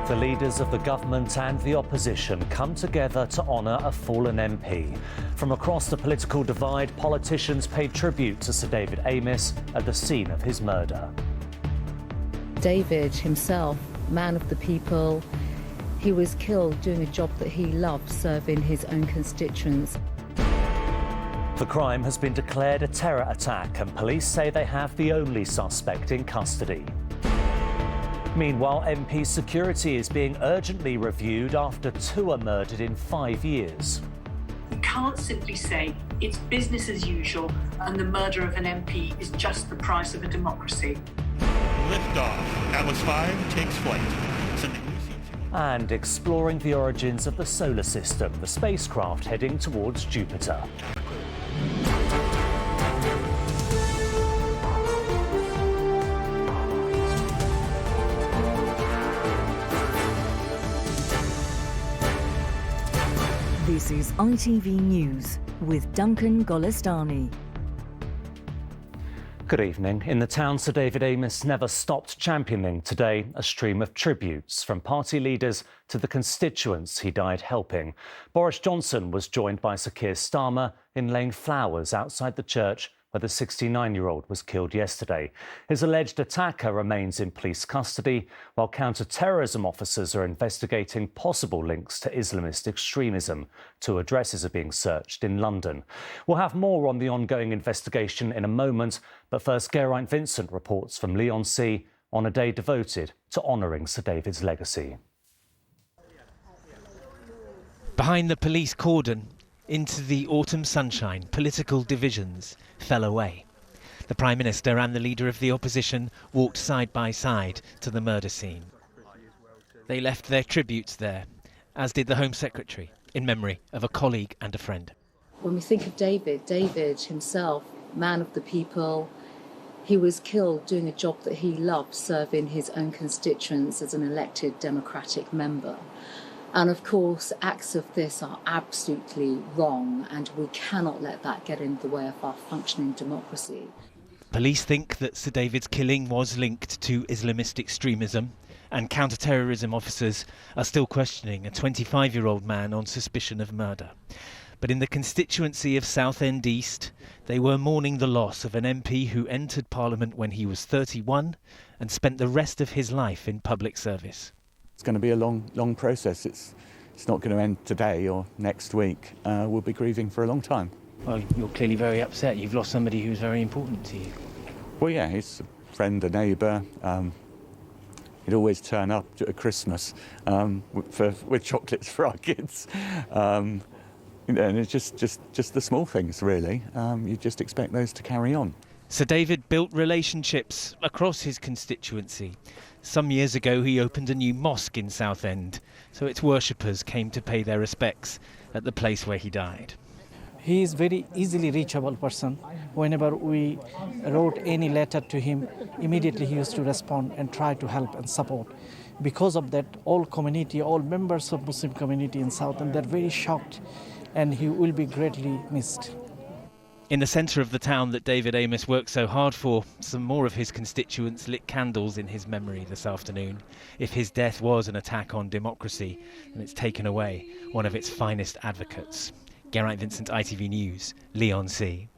The leaders of the government and the opposition come together to honour a fallen MP. From across the political divide, politicians paid tribute to Sir David Amess at the scene of his murder. David himself, man of the people, he was killed doing a job that he loved, serving his own constituents. The crime has been declared a terror attack, and police say they have the only suspect in custody. Meanwhile, MP security is being urgently reviewed after 2 are murdered in 5 years. We can't simply say it's business as usual and the murder of an MP is just the price of a democracy. Liftoff. Atlas V takes flight. And exploring the origins of the solar system, the spacecraft heading towards Jupiter. This is ITV News with Duncan Golestani. Good evening. In the town, Sir David Amess never stopped championing. Today, a stream of tributes from party leaders to the constituents he died helping. Boris Johnson was joined by Sir Keir Starmer in laying flowers outside the church where the 69-year-old was killed yesterday. His alleged attacker remains in police custody, while counter-terrorism officers are investigating possible links to Islamist extremism. 2 addresses are being searched in London. We'll have more on the ongoing investigation in a moment, but first, Geraint Vincent reports from Leigh-on-Sea on a day devoted to honouring Sir David's legacy. Behind the police cordon, into the autumn sunshine, political divisions fell away. The Prime Minister and the leader of the opposition walked side by side to the murder scene. They left their tributes there, as did the Home Secretary, in memory of a colleague and a friend. When we think of David himself, man of the people, he was killed doing a job that he loved, serving his own constituents as an elected democratic member. And of course, acts of this are absolutely wrong, and we cannot let that get in the way of our functioning democracy. Police think that Sir David's killing was linked to Islamist extremism, and counter-terrorism officers are still questioning a 25-year-old man on suspicion of murder. But in the constituency of Southend East, they were mourning the loss of an MP who entered Parliament when he was 31 and spent the rest of his life in public service. It's going to be a long process. It's not going to end today or next week. We'll be grieving for a long time. Well, you're clearly very upset. You've lost somebody who's very important to you. Well, yeah, he's a friend, a neighbour. He'd always turn up at Christmas with chocolates for our kids. And it's just the small things, really. You just expect those to carry on. Sir David built relationships across his constituency. Some years ago, he opened a new mosque in Southend, so its worshippers came to pay their respects at the place where he died. He is very easily reachable person. Whenever we wrote any letter to him, immediately he used to respond and try to help and support. Because of that, all members of Muslim community in Southend, they're very shocked, and he will be greatly missed. In the centre of the town that David Amess worked so hard for, some more of his constituents lit candles in his memory this afternoon. If his death was an attack on democracy, then it's taken away one of its finest advocates. Geraint Vincent, ITV News, Leigh-on-Sea.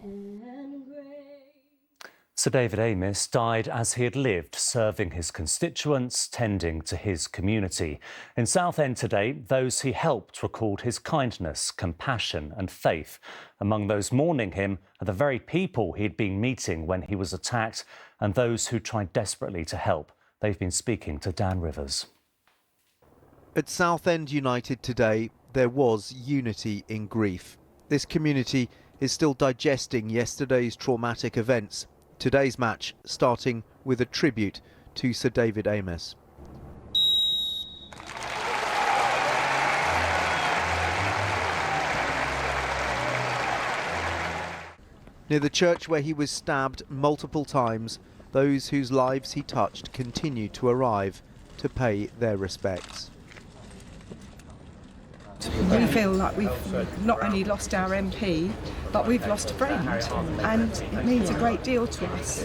Sir David Amess died as he had lived, serving his constituents, tending to his community. In Southend today, those he helped recalled his kindness, compassion and faith. Among those mourning him are the very people he'd been meeting when he was attacked and those who tried desperately to help. They've been speaking to Dan Rivers. At Southend United today, there was unity in grief. This community is still digesting yesterday's traumatic events. Today's match starting with a tribute to Sir David Amess. Near the church where he was stabbed multiple times, those whose lives he touched continue to arrive to pay their respects. We feel like we've not only lost our MP, but we've lost a friend, and it means a great deal to us.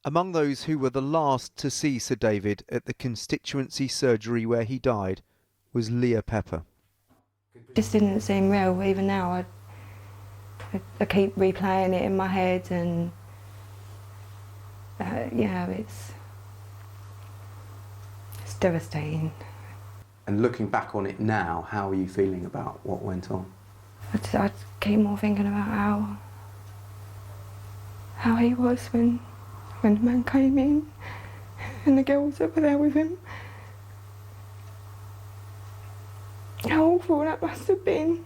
Among those who were the last to see Sir David at the constituency surgery where he died was Leah Pepper. It just didn't seem real. Even now I keep replaying it in my head, and it's devastating. And looking back on it now, how are you feeling about what went on? I just keep more thinking about how he was when the man came in and the girls that were there with him. How awful that must have been.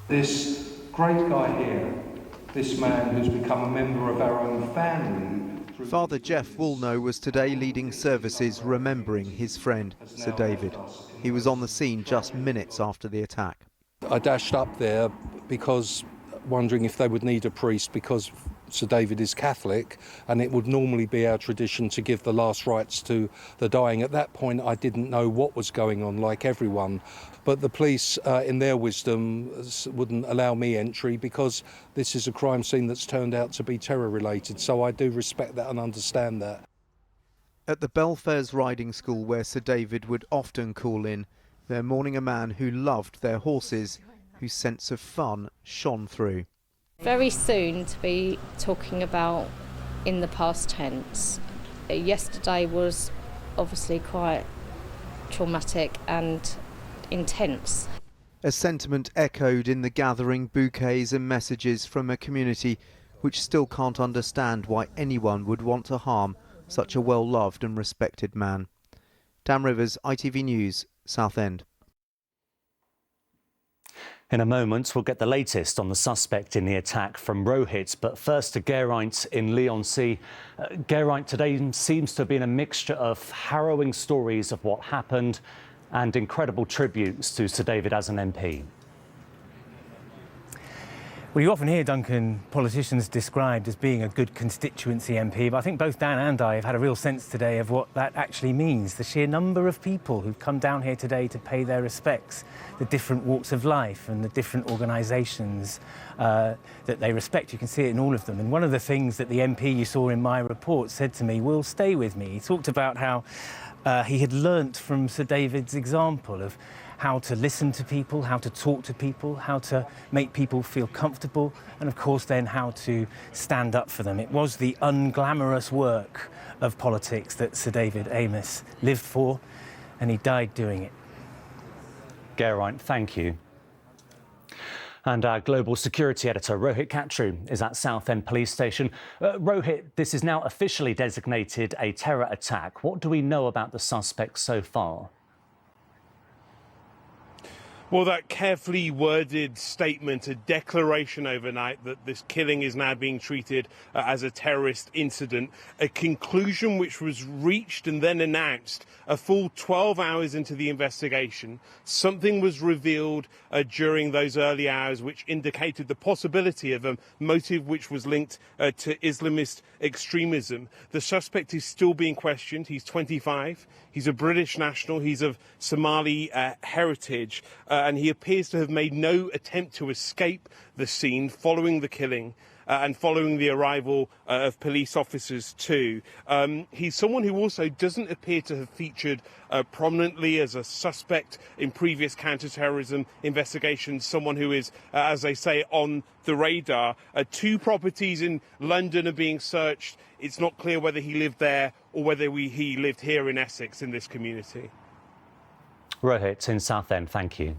This great guy here, this man who's become a member of our own family. Father Jeff Woolnough was today leading services remembering his friend, Sir David. He was on the scene just minutes after the attack. I dashed up there because wondering if they would need a priest, because Sir David is Catholic and it would normally be our tradition to give the last rites to the dying. At that point I didn't know what was going on, like everyone, but the police in their wisdom wouldn't allow me entry because this is a crime scene that's turned out to be terror related, so I do respect that and understand that. At the Belfairs riding school where Sir David would often call in, they're mourning a man who loved their horses, whose sense of fun shone through. Very soon to be talking about in the past tense. Yesterday was obviously quite traumatic and intense. A sentiment echoed in the gathering bouquets and messages from a community which still can't understand why anyone would want to harm such a well-loved and respected man. Dan Rivers, ITV News, Southend. In a moment, we'll get the latest on the suspect in the attack from Rohit, but first to Geraint in Leigh-on-Sea. Geraint, today seems to have been a mixture of harrowing stories of what happened and incredible tributes to Sir David as an MP. Well, you often hear, Duncan, politicians described as being a good constituency MP, but I think both Dan and I have had a real sense today of what that actually means. The sheer number of people who've come down here today to pay their respects, the different walks of life and the different organisations that they respect. You can see it in all of them. And one of the things that the MP you saw in my report said to me will stay with me. He talked about how he had learnt from Sir David's example of how to listen to people, how to talk to people, how to make people feel comfortable, and of course then how to stand up for them. It was the unglamorous work of politics that Sir David Amess lived for, and he died doing it. Geraint, thank you. And our global security editor, Rohit Khatri, is at Southend Police Station. Rohit, this is now officially designated a terror attack. What do we know about the suspect so far? Well, that carefully worded statement, a declaration overnight that this killing is now being treated as a terrorist incident, a conclusion which was reached and then announced a full 12 hours into the investigation. Something was revealed during those early hours which indicated the possibility of a motive which was linked to Islamist extremism. The suspect is still being questioned. He's 25. He's a British national. He's of Somali heritage. And he appears to have made no attempt to escape the scene following the killing and following the arrival of police officers too. He's someone who also doesn't appear to have featured prominently as a suspect in previous counter-terrorism investigations, someone who is, as they say, on the radar. 2 properties in London are being searched. It's not clear whether he lived there or whether he lived here in Essex in this community. Rohit in Southend, thank you.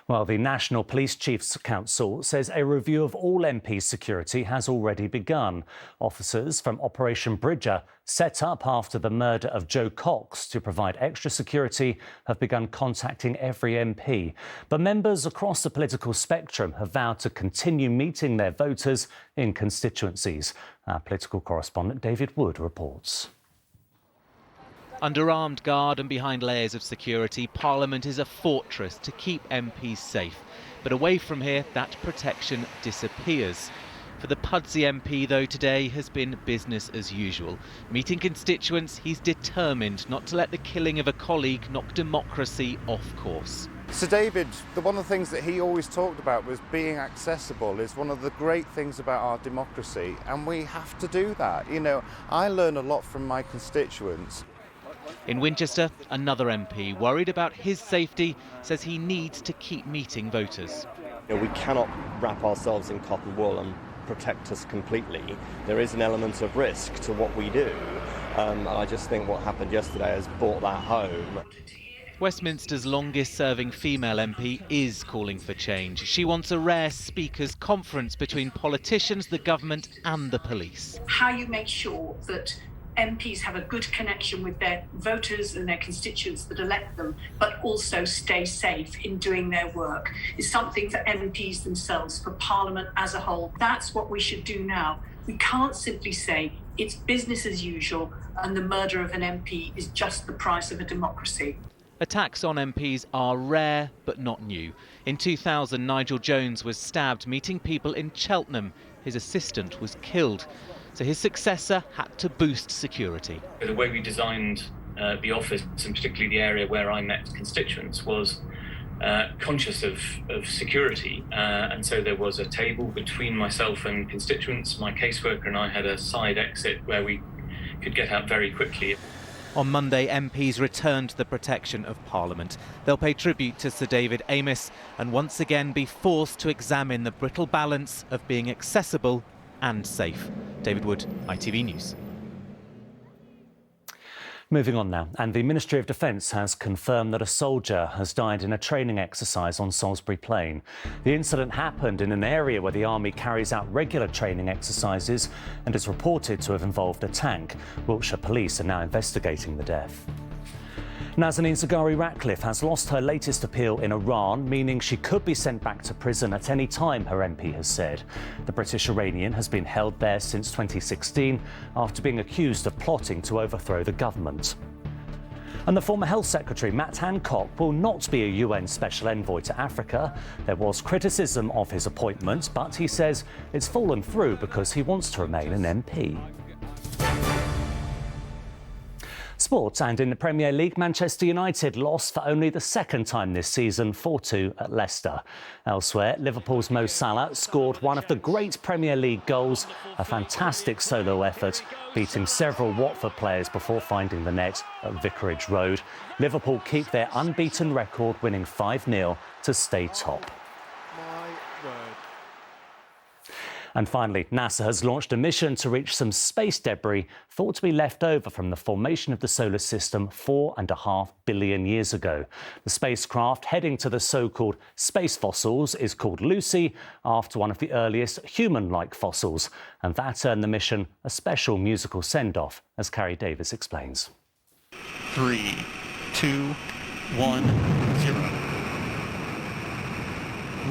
Well, the National Police Chiefs Council says a review of all MP security has already begun. Officers from Operation Bridger, set up after the murder of Joe Cox to provide extra security, have begun contacting every MP. But members across the political spectrum have vowed to continue meeting their voters in constituencies. Our political correspondent David Wood reports. Under armed guard and behind layers of security, Parliament is a fortress to keep MPs safe. But away from here, that protection disappears. For the Pudsey MP, though, today has been business as usual. Meeting constituents, he's determined not to let the killing of a colleague knock democracy off course. So David, one of the things that he always talked about was being accessible is one of the great things about our democracy, and we have to do that. You know, I learn a lot from my constituents. In Winchester, another MP, worried about his safety, says he needs to keep meeting voters. You know, we cannot wrap ourselves in cotton wool and protect us completely. There is an element of risk to what we do. And I just think what happened yesterday has brought that home. Westminster's longest-serving female MP is calling for change. She wants a rare speakers' conference between politicians, the government and the police. How you make sure that MPs have a good connection with their voters and their constituents that elect them, but also stay safe in doing their work, is something for MPs themselves, for Parliament as a whole. That's what we should do now. We can't simply say it's business as usual and the murder of an MP is just the price of a democracy. Attacks on MPs are rare but not new. In 2000, Nigel Jones was stabbed meeting people in Cheltenham. His assistant was killed. So his successor had to boost security. The way we designed the office, and particularly the area where I met constituents, was conscious of security. And so there was a table between myself and constituents. My caseworker and I had a side exit where we could get out very quickly. On Monday, MPs returned to the protection of Parliament. They'll pay tribute to Sir David Amess and once again be forced to examine the brittle balance of being accessible and safe. David Wood, ITV News. Moving on now, and the Ministry of Defence has confirmed that a soldier has died in a training exercise on Salisbury Plain. The incident happened in an area where the Army carries out regular training exercises and is reported to have involved a tank. Wiltshire Police are now investigating the death. Nazanin Zaghari Ratcliffe has lost her latest appeal in Iran, meaning she could be sent back to prison at any time, her MP has said. The British Iranian has been held there since 2016 after being accused of plotting to overthrow the government. And the former Health Secretary, Matt Hancock, will not be a UN Special Envoy to Africa. There was criticism of his appointment, but he says it's fallen through because he wants to remain an MP. Sports, and in the Premier League, Manchester United lost for only the second time this season, 4-2 at Leicester. Elsewhere, Liverpool's Mo Salah scored one of the great Premier League goals, a fantastic solo effort, beating several Watford players before finding the net at Vicarage Road. Liverpool keep their unbeaten record, winning 5-0 to stay top. And finally, NASA has launched a mission to reach some space debris thought to be left over from the formation of the solar system 4.5 billion years ago. The spacecraft heading to the so-called space fossils is called Lucy, after one of the earliest human-like fossils. And that earned the mission a special musical send-off, as Carrie Davis explains. 3, 2, 1, 0.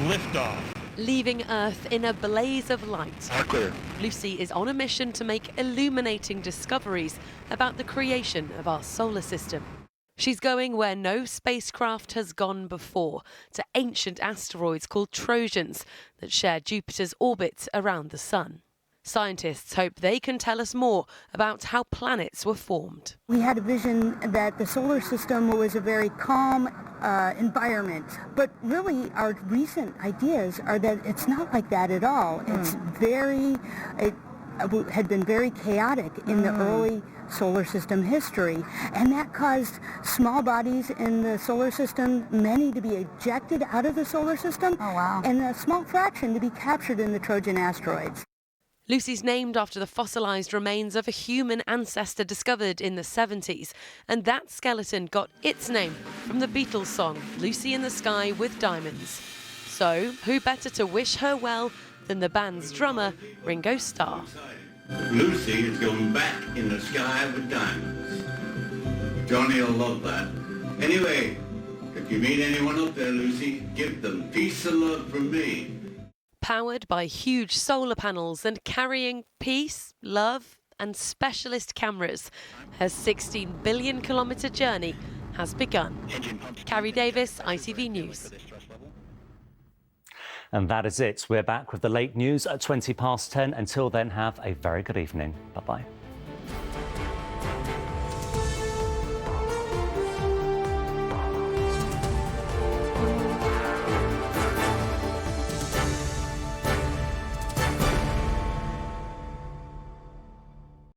Liftoff. Leaving Earth in a blaze of light. Clear. Lucy is on a mission to make illuminating discoveries about the creation of our solar system. She's going where no spacecraft has gone before, to ancient asteroids called Trojans that share Jupiter's orbit around the Sun. Scientists hope they can tell us more about how planets were formed. We had a vision that the solar system was a very calm environment, but really our recent ideas are that it's not like that at all. It had been very chaotic in the early solar system history, and that caused small bodies in the solar system, many to be ejected out of the solar system, and a small fraction to be captured in the Trojan asteroids. Lucy's named after the fossilised remains of a human ancestor discovered in the 70s, and that skeleton got its name from the Beatles song Lucy in the Sky with Diamonds. So, who better to wish her well than the band's drummer, Ringo Starr? Lucy is going back in the sky with diamonds. Johnny will love that. Anyway, if you meet anyone up there, Lucy, give them peace and love from me. Powered by huge solar panels and carrying peace, love and specialist cameras, her 16 billion kilometre journey has begun. Carrie Davis, ITV News. And that is it. We're back with the late news at 10:20. Until then, have a very good evening. Bye-bye.